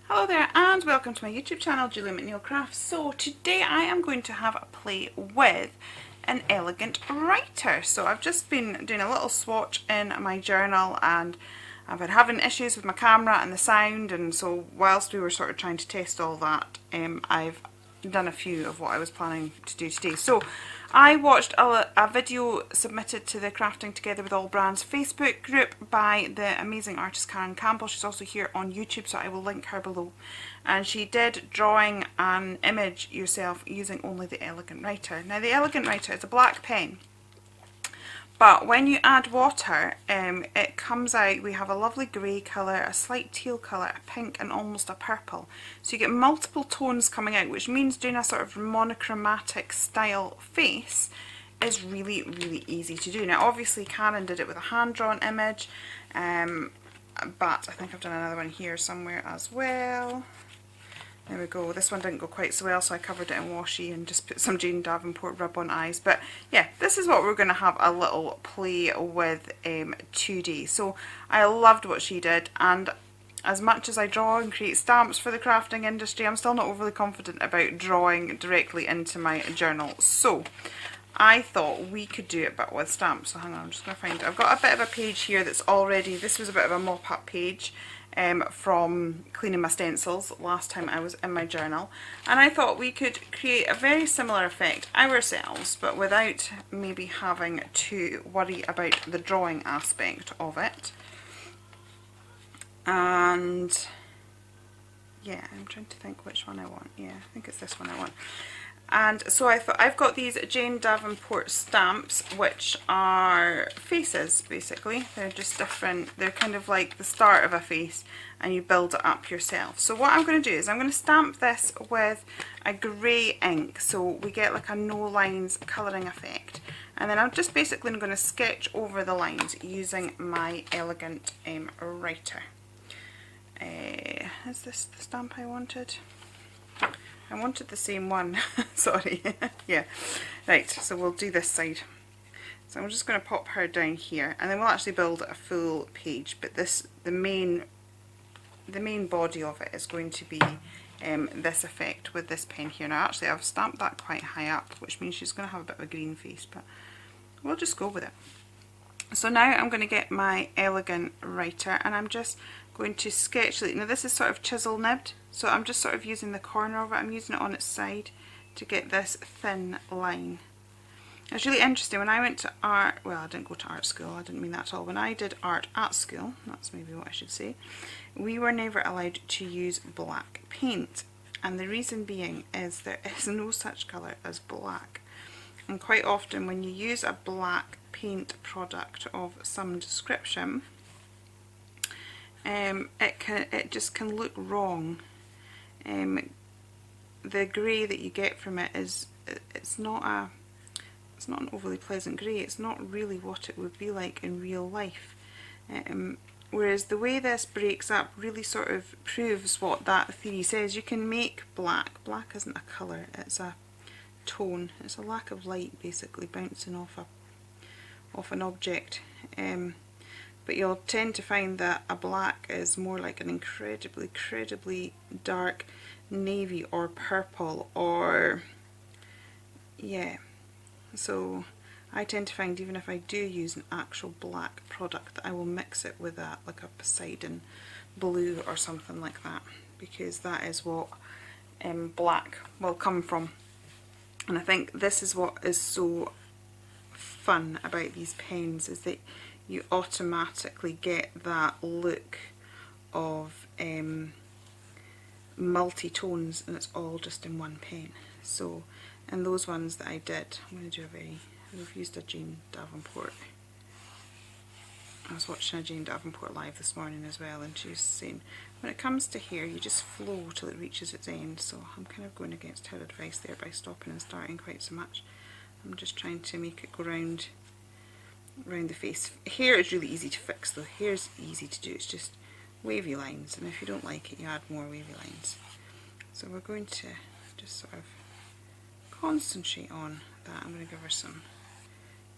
Hello there and welcome to my YouTube channel, Julie McNeil Crafts. So today I am going to have a play with an elegant writer. So I've just been doing a little swatch in my journal and I've been having issues with my camera and the sound, and so whilst we were sort of trying to test all that, I've done a few of what I was planning to do today. So I watched a video submitted to the Crafting Together with All Brands Facebook group by the amazing artist Karen Campbell. She's also here on YouTube, so I will link her below. And she did drawing an image yourself using only the Elegant Writer. Now the Elegant Writer is a black pen, but when you add water, it comes out, we have a lovely grey colour, a slight teal colour, a pink and almost a purple. So you get multiple tones coming out, which means doing a sort of monochromatic style face is really, really easy to do. Now obviously Karen did it with a hand-drawn image, but I think I've done another one here somewhere as well. There we go. This one didn't go quite so well, so I covered it in washi and just put some Jane Davenport rub-on eyes. But yeah, this is what we're going to have a little play with today. So I loved what she did, and as much as I draw and create stamps for the crafting industry, I'm still not overly confident about drawing directly into my journal. So I thought we could do it but with stamps. So hang on, I'm just going to find it. I've got a bit of a page here that's already, this was a bit of a mop-up page from cleaning my stencils last time I was in my journal, and I thought we could create a very similar effect ourselves but without maybe having to worry about the drawing aspect of it. And yeah, I'm trying to think which one I want. Yeah, I think it's this one I want. And so I thought, I've got these Jane Davenport stamps, which are faces basically. They're just different, they're kind of like the start of a face and you build it up yourself. So what I'm going to do is I'm going to stamp this with a grey ink so we get like a no lines colouring effect. And then I'm just basically going to sketch over the lines using my Elegant Writer. Is this the stamp I wanted? I wanted the same one, sorry. Yeah, right, so we'll do this side. So I'm just going to pop her down here, and then we'll actually build a full page, but this, the main body of it is going to be this effect with this pen here. Now actually I've stamped that quite high up, which means she's going to have a bit of a green face, but we'll just go with it. So now I'm going to get my Elegant Writer and I'm just going to sketch. Now this is sort of chisel nibbed, so I'm just sort of using the corner of it, I'm using it on its side to get this thin line. It's really interesting, when I went to art, well I didn't go to art school, I didn't mean that at all, when I did art at school, that's maybe what I should say, we were never allowed to use black paint, and the reason being is there is no such colour as black. And quite often when you use a black paint product of some description, it just can look wrong. The grey that you get from it is it's not an overly pleasant grey. It's not really what it would be like in real life. Whereas the way this breaks up really sort of proves what that theory says. You can make black. Black isn't a colour, it's a tone. It's a lack of light basically bouncing off an object. But you'll tend to find that a black is more like an incredibly dark navy or purple, or yeah. So I tend to find, even if I do use an actual black product, that I will mix it with a like a Poseidon blue or something like that, because that is what black will come from. And I think this is what is so fun about these pens, is that you automatically get that look of multi-tones, and it's all just in one pen. So in those ones that I did, I'm going to do we've used a Jane Davenport. I was watching a Jane Davenport live this morning as well, and she was saying when it comes to here you just flow till it reaches its end. So I'm kind of going against her advice there by stopping and starting quite so much. I'm just trying to make it go round the face. Hair is really easy to fix though. Hair's easy to do, it's just wavy lines, and if you don't like it you add more wavy lines. So we're going to just sort of concentrate on that. I'm going to give her some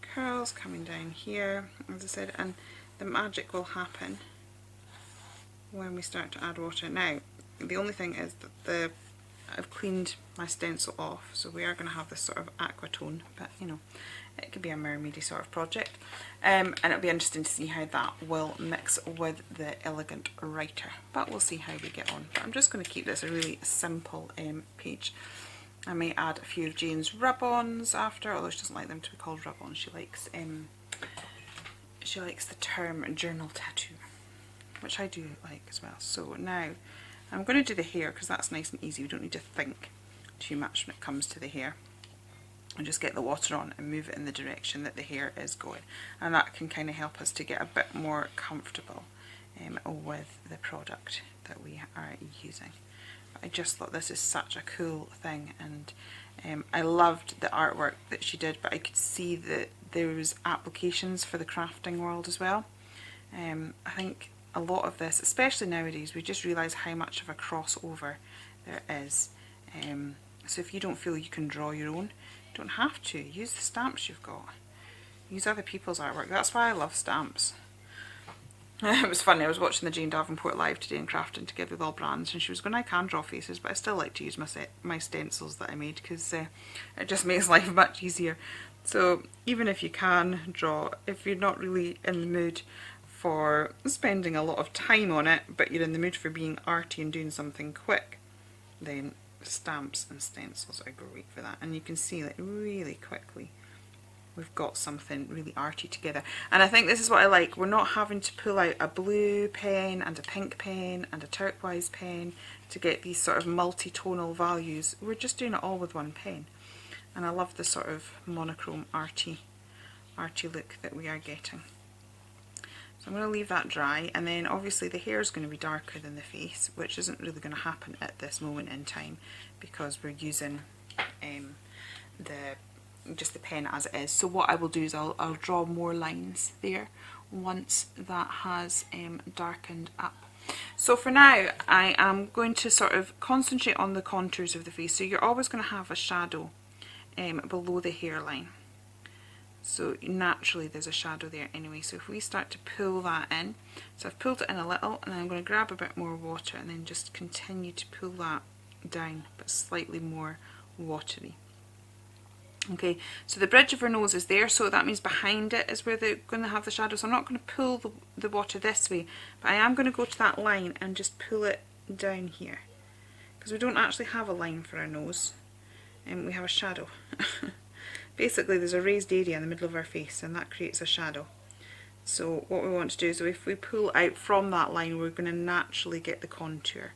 curls coming down here, as I said, and the magic will happen when we start to add water. Now the only thing is that I've cleaned my stencil off, so we are going to have this sort of aqua tone, but you know, it could be a mermaidy sort of project, and it'll be interesting to see how that will mix with the Elegant Writer, but we'll see how we get on. But I'm just going to keep this a really simple page. I may add a few of Jane's rub-ons after, although she doesn't like them to be called rub-ons. She likes the term journal tattoo, which I do like as well. So now I'm going to do the hair because that's nice and easy. We don't need to think too much when it comes to the hair. And just get the water on and move it in the direction that the hair is going. And that can kind of help us to get a bit more comfortable with the product that we are using. But I just thought this is such a cool thing, and I loved the artwork that she did, but I could see that there was applications for the crafting world as well. I think a lot of this, especially nowadays, we just realise how much of a crossover there is. So if you don't feel you can draw your own, you don't have to. Use the stamps you've got. Use other people's artwork. That's why I love stamps. It was funny, I was watching the Jane Davenport live today in Crafting Together with All Brands, and she was going, I can draw faces, but I still like to use my stencils that I made because it just makes life much easier. So even if you can draw, if you're not really in the mood for spending a lot of time on it, but you're in the mood for being arty and doing something quick, then stamps and stencils are great for that. And you can see that really quickly we've got something really arty together. And I think this is what I like. We're not having to pull out a blue pen and a pink pen and a turquoise pen to get these sort of multi-tonal values. We're just doing it all with one pen. And I love the sort of monochrome arty look that we are getting. So I'm going to leave that dry, and then obviously the hair is going to be darker than the face, which isn't really going to happen at this moment in time because we're using just the pen as it is. So what I will do is I'll draw more lines there once that has darkened up. So for now I am going to sort of concentrate on the contours of the face. So you're always going to have a shadow below the hairline. So naturally there's a shadow there anyway. So if we start to pull that in, so I've pulled it in a little, and then I'm going to grab a bit more water and then just continue to pull that down, but slightly more watery. Okay, so the bridge of her nose is there, so that means behind it is where they're going to have the shadow. So I'm not going to pull the water this way, but I am going to go to that line and just pull it down here, because we don't actually have a line for our nose, and we have a shadow. Basically there's a raised area in the middle of our face, and that creates a shadow. So what we want to do is if we pull out from that line, we're going to naturally get the contour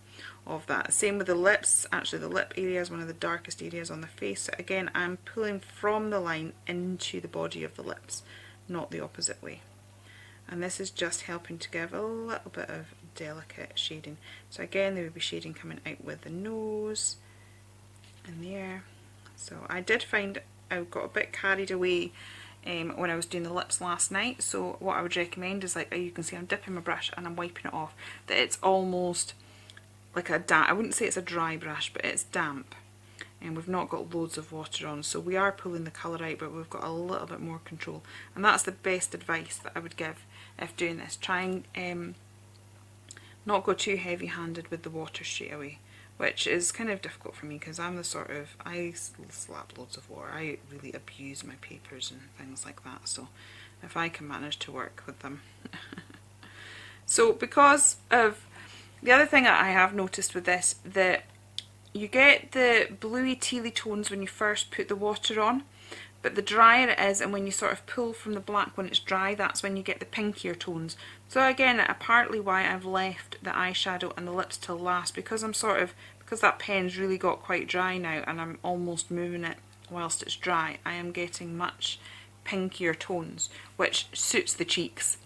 of that. Same with the lips. Actually the lip area is one of the darkest areas on the face. So again, I'm pulling from the line into the body of the lips, not the opposite way. And this is just helping to give a little bit of delicate shading. So again, there would be shading coming out with the nose and there. So I did find I got a bit carried away when I was doing the lips last night. So what I would recommend is, like you can see I'm dipping my brush and I'm wiping it off, that it's almost like a damp, I wouldn't say it's a dry brush, but it's damp, and we've not got loads of water on, so we are pulling the colour out, but we've got a little bit more control. And that's the best advice that I would give if doing this. Try and not go too heavy handed with the water straight away, which is kind of difficult for me because I'm the sort of, I slap loads of water, I really abuse my papers and things like that, so if I can manage to work with them. So because of the other thing that I have noticed with this, that you get the bluey tealy tones when you first put the water on, but the drier it is and when you sort of pull from the black when it's dry, that's when you get the pinkier tones. So again, partly why I've left the eyeshadow and the lips till last, because because that pen's really got quite dry now and I'm almost moving it whilst it's dry, I am getting much pinkier tones, which suits the cheeks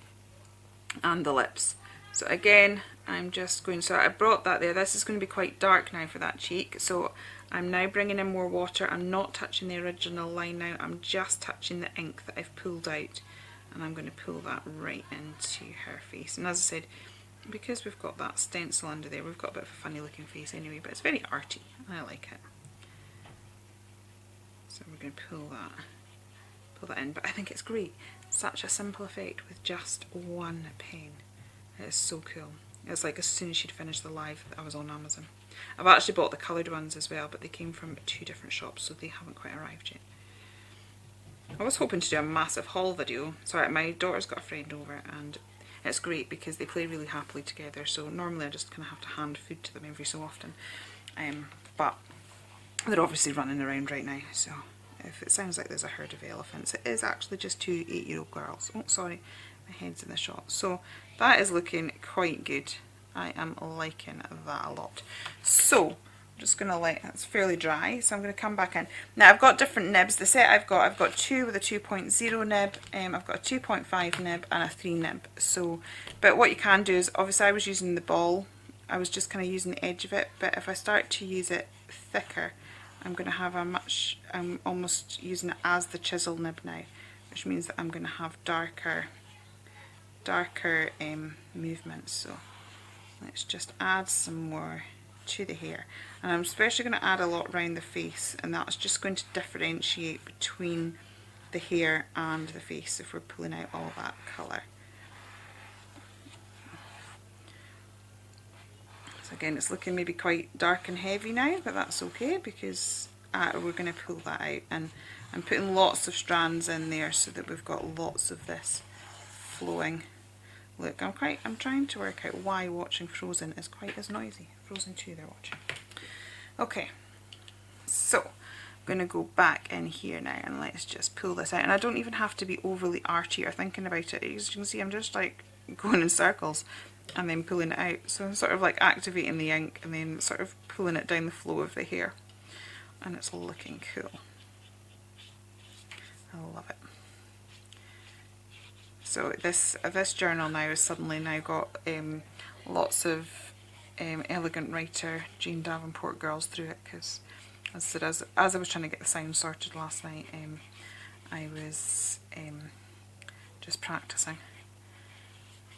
and the lips. So again, I'm just going, so I brought that there, this is going to be quite dark now for that cheek, so I'm now bringing in more water. I'm not touching the original line now, I'm just touching the ink that I've pulled out, and I'm going to pull that right into her face. And as I said, because we've got that stencil under there, we've got a bit of a funny looking face anyway, but it's very arty and I like it. So we're going to pull that in, but I think it's great. Such a simple effect with just one pen. It is so cool. It's like as soon as she'd finished the live, I was on Amazon. I've actually bought the coloured ones as well, but they came from 2 different shops, so they haven't quite arrived yet. I was hoping to do a massive haul video. Sorry, my daughter's got a friend over, and it's great because they play really happily together, so normally I just kind of have to hand food to them every so often. But they're obviously running around right now, so if it sounds like there's a herd of elephants, it is actually just 2 8-year-old girls. Oh, sorry, my head's in the shot. So that is looking quite good. I am liking that a lot. So I'm just going to let it's fairly dry, so I'm going to come back in. Now I've got different nibs. The set I've got 2 with a 2.0 nib, I've got a 2.5 nib and a 3 nib. So, but what you can do is, obviously I was using the ball, I was just kind of using the edge of it, but if I start to use it thicker, I'm going to have I'm almost using it as the chisel nib now, which means that I'm going to have darker movements. So let's just add some more to the hair, and I'm especially going to add a lot around the face, and that's just going to differentiate between the hair and the face if we're pulling out all that colour. So again, it's looking maybe quite dark and heavy now, but that's okay because we're going to pull that out, and I'm putting lots of strands in there so that we've got lots of this flowing. Look, I'm trying to work out why watching Frozen is quite as noisy. Frozen 2 they're watching. Okay, so I'm going to go back in here now and let's just pull this out. And I don't even have to be overly arty or thinking about it. As you can see, I'm just like going in circles and then pulling it out. So I'm sort of like activating the ink and then sort of pulling it down the flow of the hair. And it's looking cool. I love it. So this journal now has suddenly now got lots of elegant writer Jane Davenport girls through it, because as I was trying to get the sound sorted last night, I was just practicing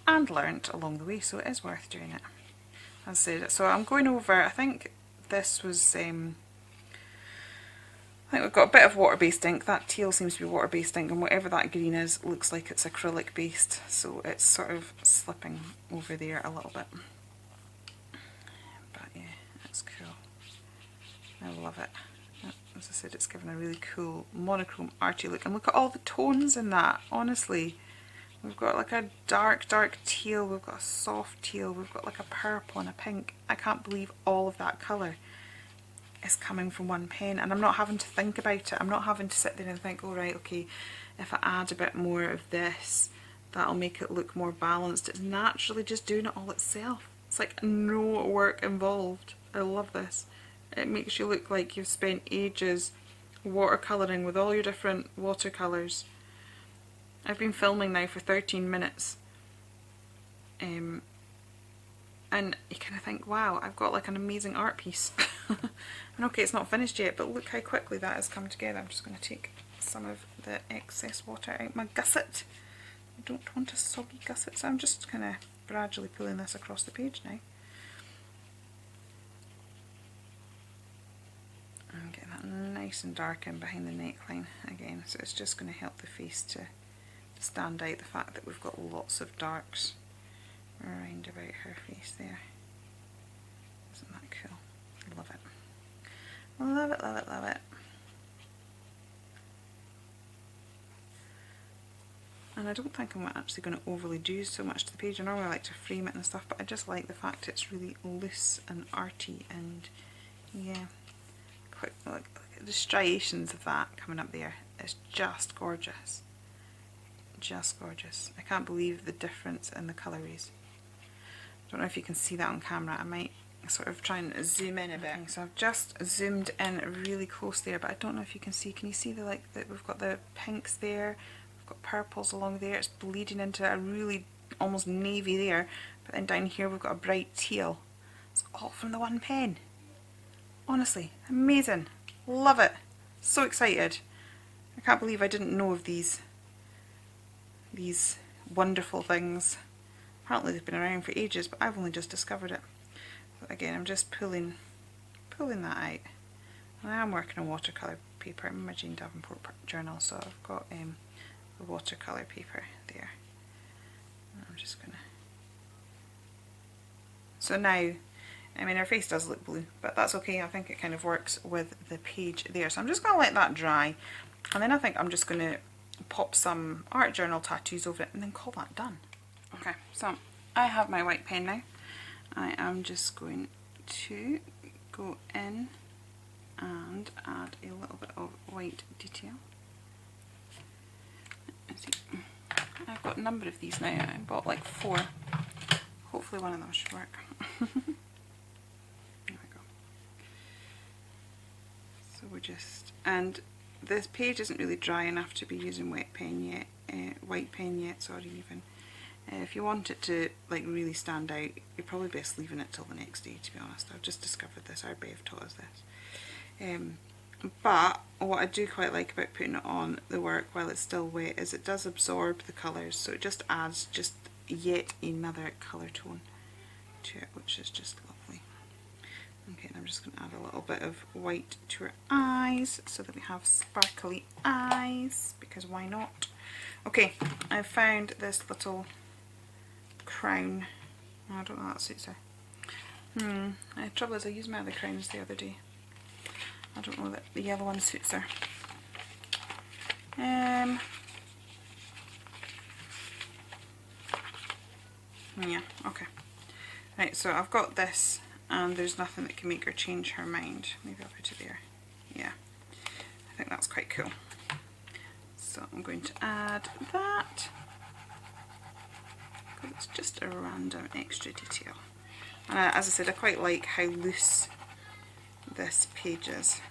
and learnt along the way, so it is worth doing it. As I said, so I'm going over, I think this was I think we've got a bit of water-based ink. That teal seems to be water-based ink, and whatever that green is looks like it's acrylic-based, so it's sort of slipping over there a little bit. But yeah, that's cool. I love it. As I said, it's given a really cool monochrome arty look, and look at all the tones in that, honestly. We've got like a dark teal, we've got a soft teal, we've got like a purple and a pink. I can't believe all of that colour is coming from one pen, and I'm not having to think about it. I'm not having to sit there and think, oh right, okay, if I add a bit more of this, that'll make it look more balanced. It's naturally just doing it all itself. It's like no work involved. I love this. It makes you look like you've spent ages watercolouring with all your different watercolours. I've been filming now for 13 minutes. And you kind of think, wow, I've got like an amazing art piece. And okay, it's not finished yet, but look how quickly that has come together. I'm just going to take some of the excess water out my gusset. I don't want a soggy gusset, so I'm just kind of gradually pulling this across the page now. And get that nice and dark in behind the neckline again, so it's just going to help the face to stand out, the fact that we've got lots of darks around about her face there. Isn't that cool? Love it. Love it, love it, love it. And I don't think I'm actually going to overly do so much to the page. I normally like to frame it and stuff, but I just like the fact it's really loose and arty, and yeah, quite look at the striations of that coming up there. It's just gorgeous. Just gorgeous. I can't believe the difference in the colourways. I don't know if you can see that on camera. I might sort of try and zoom in a bit. So I've just zoomed in really close there, but I don't know if you can see. Can you see the we've got the pinks there, we've got purples along there, it's bleeding into a really almost navy there, but then down here we've got a bright teal. It's all from the one pen. Honestly, amazing. Love it. So excited. I can't believe I didn't know of these wonderful things. Apparently they've been around for ages, but I've only just discovered it. But again, I'm just pulling that out. And I am working on watercolour paper. I'm in my Jane Davenport journal, so I've got the watercolour paper there. And I'm just going to So now, I mean, her face does look blue, but that's okay. I think it kind of works with the page there. So I'm just going to let that dry, and then I think I'm just going to pop some art journal tattoos over it and then call that done. Okay, so I have my white pen now. I am just going to go in and add a little bit of white detail. Let's see. I've got a number of these now. I bought like 4. Hopefully one of them should work. There we go. So we're just, and this page isn't really dry enough to be using white pen yet, sorry even. If you want it to like really stand out, you're probably best leaving it till the next day, to be honest. I've just discovered this, our Bev taught us this. But what I do quite like about putting it on the work while it's still wet is it does absorb the colours, so it just adds just yet another colour tone to it, which is just lovely. Okay, and I'm just going to add a little bit of white to her eyes so that we have sparkly eyes, because why not? Okay, I found this little crown. I don't know how that suits her. The trouble is I used my other crowns the other day. I don't know that the yellow one suits her. Yeah, okay. Right, so I've got this, and there's nothing that can make her change her mind. Maybe I'll put it there. Yeah, I think that's quite cool. So I'm going to add that, because it's just a random extra detail. And as I said, I quite like how loose this page is.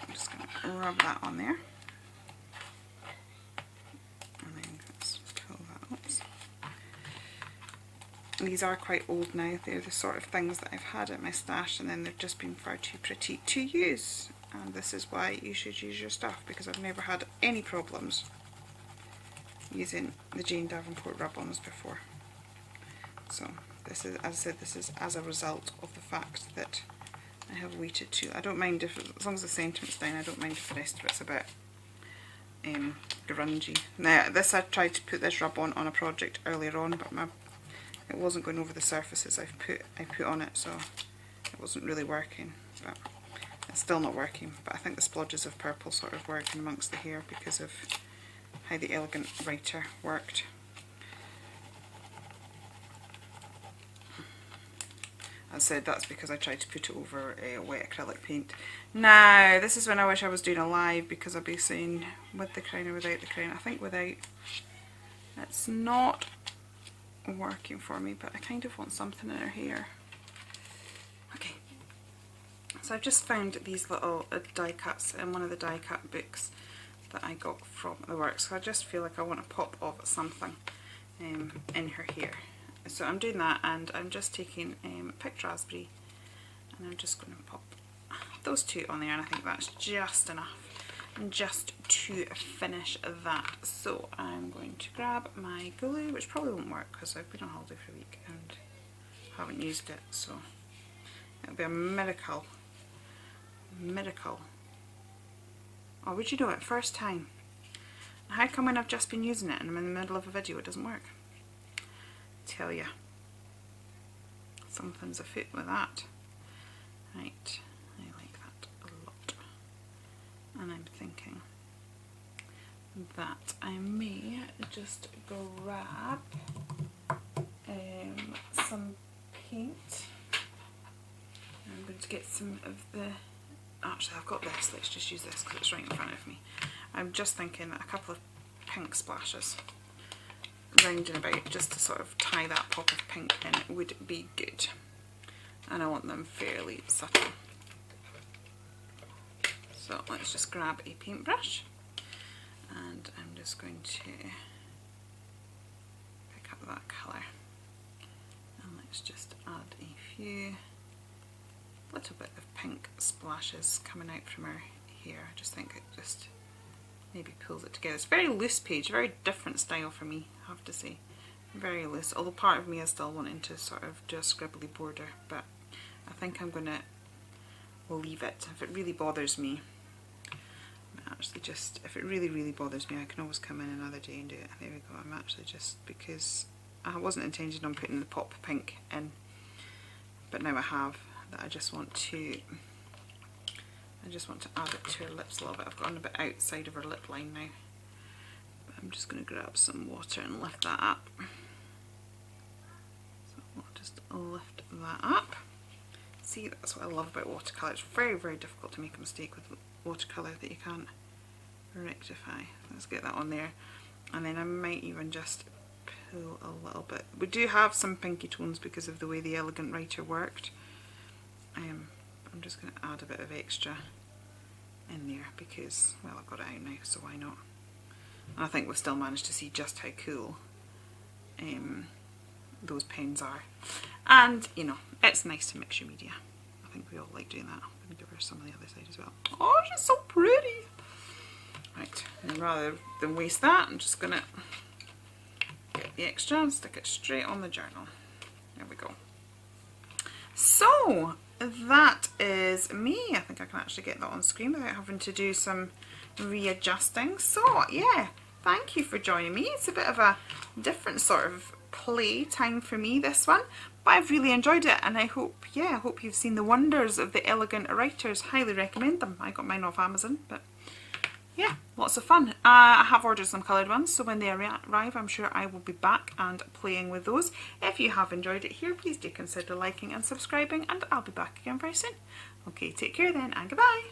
I'm just going to rub that on there. And then let's pull that up. These are quite old now. They're the sort of things that I've had at my stash, and then they've just been far too pretty to use. And this is why you should use your stuff, because I've never had any problems using the Jane Davenport rub-ons before. So this is, as I said, this is as a result of the fact that I have waited too. I don't mind if, as long as the sentiment's down, I don't mind if the rest of it's a bit grungy. Now this, I tried to put this rub on a project earlier on, but it wasn't going over the surfaces I put on it, so it wasn't really working. But it's still not working, but I think the splodges of purple sort of worked in amongst the hair because of how the Elegant Writer worked. As I said, that's because I tried to put it over wet acrylic paint. Now, this is when I wish I was doing a live, because I'll be saying with the crown or without the crown. I think without, it's not working for me, but I kind of want something in her hair. Okay, so I've just found these little die cuts in one of the die cut books that I got from the works. So I just feel like I want a pop of something in her hair. So I'm doing that, and I'm just taking picked raspberry, and I'm just going to pop those 2 on there, and I think that's just enough just to finish that. So I'm going to grab my glue, which probably won't work because I've been on holiday for a week and haven't used it, so it'll be a miracle. Oh, would you know it? First time. How come when I've just been using it and I'm in the middle of a video it doesn't work? Tell ya, something's afoot with that. Right, I like that a lot, and I'm thinking that I may just grab some paint. I'm going to get some of the, actually I've got this, let's just use this because it's right in front of me. I'm just thinking that a couple of pink splashes round and about, just to sort of tie that pop of pink in, would be good. And I want them fairly subtle. So let's just grab a paintbrush, and I'm just going to pick up that colour, and let's just add a few little bit of pink splashes coming out from her hair. I just think it just maybe pulls it together. It's a very loose page, very different style for me, I have to say. Very loose, although part of me is still wanting to sort of do a scribbly border, but I think I'm going to leave it. If it really bothers me, actually just, if it really bothers me, I can always come in another day and do it. There we go. I'm actually just, because I wasn't intending on putting the pop pink in, but now I have that. I just want to add it to her lips a little bit. I've gone a bit outside of her lip line now. But I'm just going to grab some water and lift that up. So I'll just lift that up. See, that's what I love about watercolour. It's very, very difficult to make a mistake with watercolour that you can't rectify. Let's get that on there. And then I might even just pull a little bit. We do have some pinky tones because of the way the Elegant Writer worked. I'm just going to add a bit of extra in there because, well, I've got it out now, so why not? And I think we've still managed to see just how cool those pens are. And, you know, it's nice to mix your media. I think we all like doing that. I'm going to give her some on the other side as well. Oh, she's so pretty! Right, and rather than waste that, I'm just going to get the extra and stick it straight on the journal. There we go. So, that is me. I think I can actually get that on screen without having to do some readjusting. So, yeah, thank you for joining me. It's a bit of a different sort of play time for me, this one, but I've really enjoyed it, and I hope you've seen the wonders of the Elegant Writers. Highly recommend them. I got mine off Amazon, but yeah, lots of fun. I have ordered some coloured ones, so when they arrive I'm sure I will be back and playing with those. If you have enjoyed it here, please do consider liking and subscribing, and I'll be back again very soon. Okay, take care then, and goodbye.